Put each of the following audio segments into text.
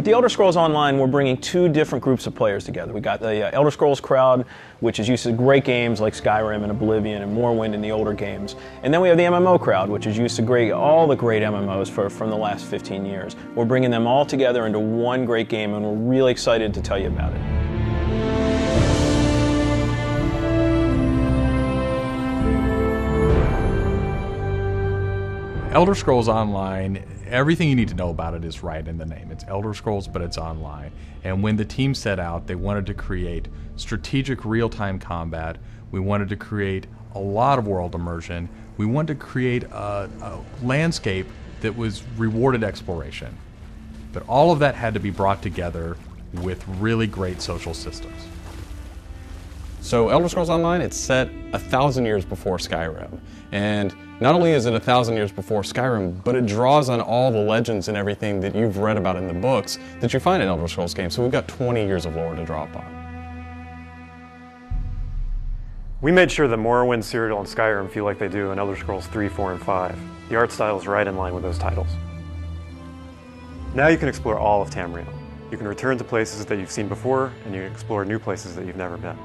With the Elder Scrolls Online, we're bringing two different groups of players together. We got the Elder Scrolls crowd, which is used to great games like Skyrim and Oblivion and Morrowind and the older games. And then we have the MMO crowd, which is used to all the great MMOs from the last 15 years. We're bringing them all together into one great game, and we're really excited to tell you about it. Elder Scrolls Online, everything you need to know about it is right in the name. It's Elder Scrolls, but it's online. And when the team set out, they wanted to create strategic real-time combat. We wanted to create a lot of world immersion. We wanted to create a landscape that was rewarded exploration. But all of that had to be brought together with really great social systems. So Elder Scrolls Online, it's set 1,000 years before Skyrim. And not only is it 1,000 years before Skyrim, but it draws on all the legends and everything that you've read about in the books that you find in Elder Scrolls games. So we've got 20 years of lore to draw upon. We made sure that Morrowind, Cyrodiil, and Skyrim feel like they do in Elder Scrolls 3, 4, and 5. The art style is right in line with those titles. Now you can explore all of Tamriel. You can return to places that you've seen before, and you can explore new places that you've never been.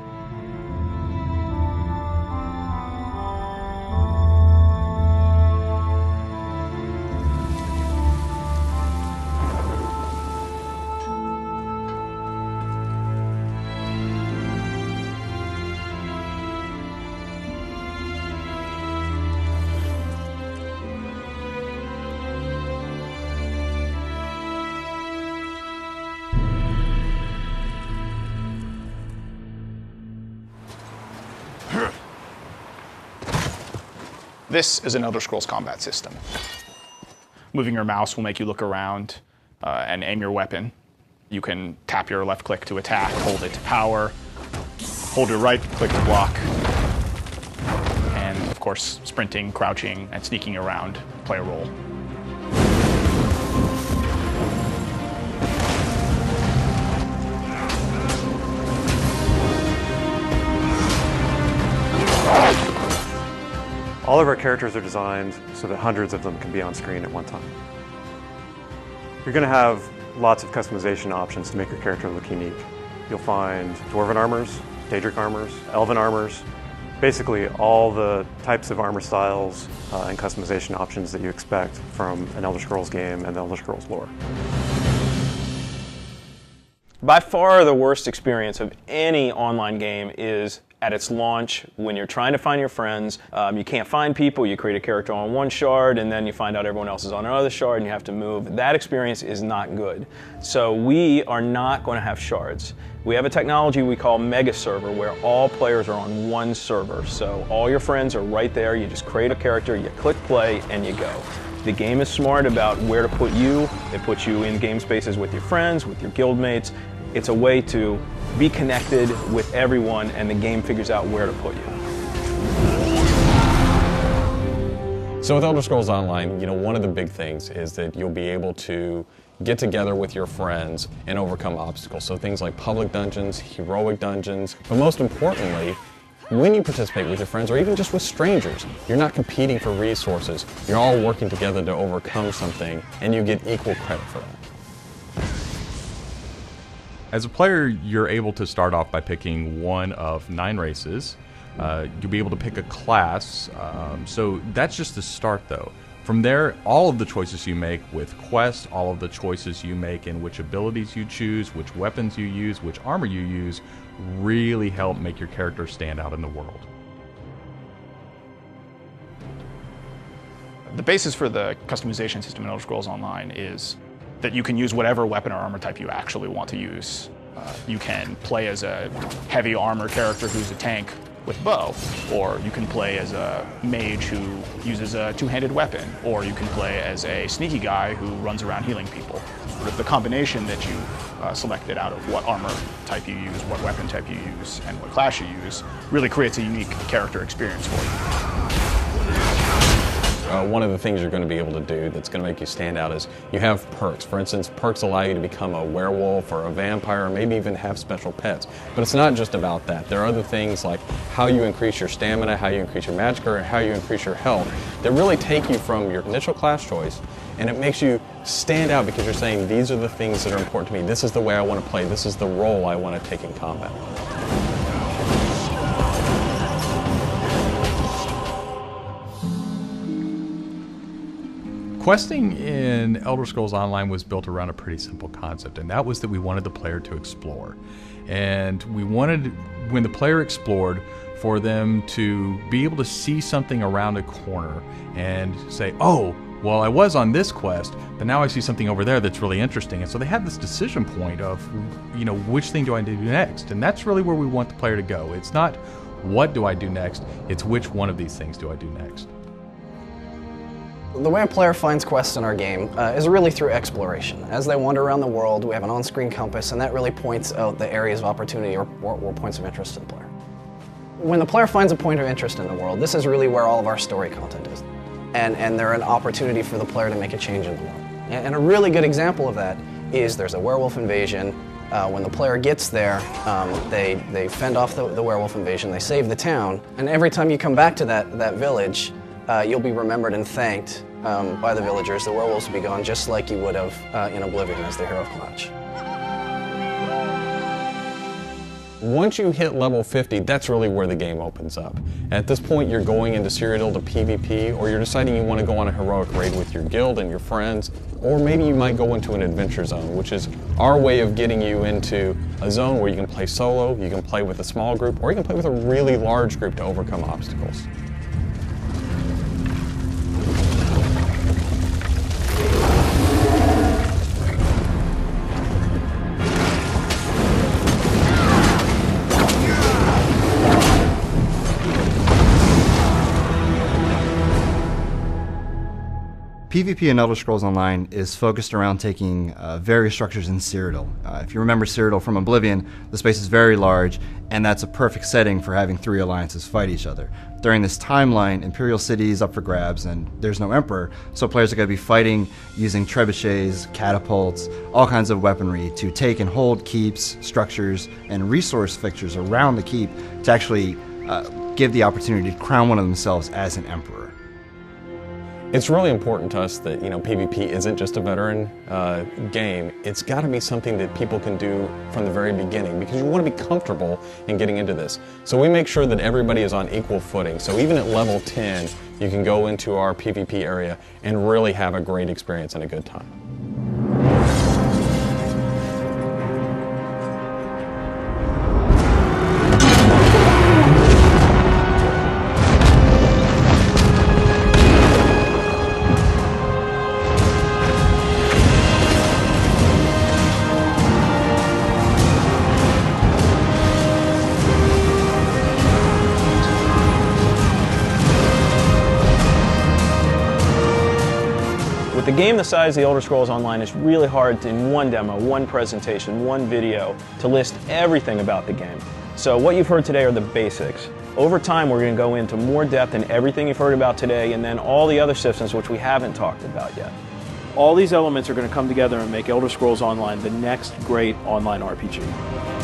This is an Elder Scrolls combat system. Moving your mouse will make you look around and aim your weapon. You can tap your left click to attack, hold it to power, hold your right click to block, and of course sprinting, crouching, and sneaking around play a role. All of our characters are designed so that hundreds of them can be on screen at one time. You're going to have lots of customization options to make your character look unique. You'll find Dwarven armors, Daedric armors, Elven armors, basically all the types of armor styles and customization options that you expect from an Elder Scrolls game and the Elder Scrolls lore. By far the worst experience of any online game is at its launch, when you're trying to find your friends, you can't find people, you create a character on one shard, and then you find out everyone else is on another shard, and you have to move. That experience is not good. So we are not going to have shards. We have a technology we call Mega Server, where all players are on one server. So all your friends are right there, you just create a character, you click play, and you go. The game is smart about where to put you. It puts you in game spaces with your friends, with your guildmates. It's a way to be connected with everyone, and the game figures out where to put you. So with Elder Scrolls Online, one of the big things is that you'll be able to get together with your friends and overcome obstacles. So things like public dungeons, heroic dungeons, but most importantly, when you participate with your friends or even just with strangers, you're not competing for resources. You're all working together to overcome something, and you get equal credit for that. As a player, you're able to start off by picking one of 9 races. You'll be able to pick a class, so that's just the start though. From there, all of the choices you make with quests, all of the choices you make in which abilities you choose, which weapons you use, which armor you use, really help make your character stand out in the world. The basis for the customization system in Elder Scrolls Online is that you can use whatever weapon or armor type you actually want to use. You can play as a heavy armor character who's a tank with bow, or you can play as a mage who uses a two-handed weapon, or you can play as a sneaky guy who runs around healing people. The combination that you selected out of what armor type you use, what weapon type you use, and what class you use really creates a unique character experience for you. one of the things you're going to be able to do that's going to make you stand out is you have perks. For instance, perks allow you to become a werewolf or a vampire, or maybe even have special pets. But it's not just about that. There are other things like how you increase your stamina, how you increase your magic, or how you increase your health that really take you from your initial class choice, and it makes you stand out because you're saying, these are the things that are important to me. This is the way I want to play. This is the role I want to take in combat. Questing in Elder Scrolls Online was built around a pretty simple concept, and that was that we wanted the player to explore. And we wanted, when the player explored, for them to be able to see something around a corner and say, oh, well, I was on this quest, but now I see something over there that's really interesting. And so they had this decision point of, which thing do I do next? And that's really where we want the player to go. It's not what do I do next, it's which one of these things do I do next. The way a player finds quests in our game is really through exploration. As they wander around the world, we have an on-screen compass, and that really points out the areas of opportunity or points of interest to the player. When the player finds a point of interest in the world, this is really where all of our story content is. And they're an opportunity for the player to make a change in the world. And a really good example of that is there's a werewolf invasion. When the player gets there, they fend off the werewolf invasion, they save the town, and every time you come back to that village, you'll be remembered and thanked by the villagers. The werewolves will be gone just like you would have in Oblivion as the hero of Clutch. Once you hit level 50, that's really where the game opens up. At this point, you're going into Cyrodiil to PvP, or you're deciding you want to go on a heroic raid with your guild and your friends, or maybe you might go into an adventure zone, which is our way of getting you into a zone where you can play solo, you can play with a small group, or you can play with a really large group to overcome obstacles. PvP in Elder Scrolls Online is focused around taking various structures in Cyrodiil. If you remember Cyrodiil from Oblivion, the space is very large, and that's a perfect setting for having three alliances fight each other. During this timeline, Imperial City is up for grabs, and there's no Emperor, so players are going to be fighting using trebuchets, catapults, all kinds of weaponry to take and hold keeps, structures, and resource fixtures around the keep to actually give the opportunity to crown one of themselves as an Emperor. It's really important to us that PvP isn't just a veteran game. It's got to be something that people can do from the very beginning because you want to be comfortable in getting into this. So we make sure that everybody is on equal footing. So even at level 10, you can go into our PvP area and really have a great experience and a good time. With a game the size of the Elder Scrolls Online, it's really hard to, in one demo, one presentation, one video, to list everything about the game. So what you've heard today are the basics. Over time, we're going to go into more depth in everything you've heard about today, and then all the other systems which we haven't talked about yet. All these elements are going to come together and make Elder Scrolls Online the next great online RPG.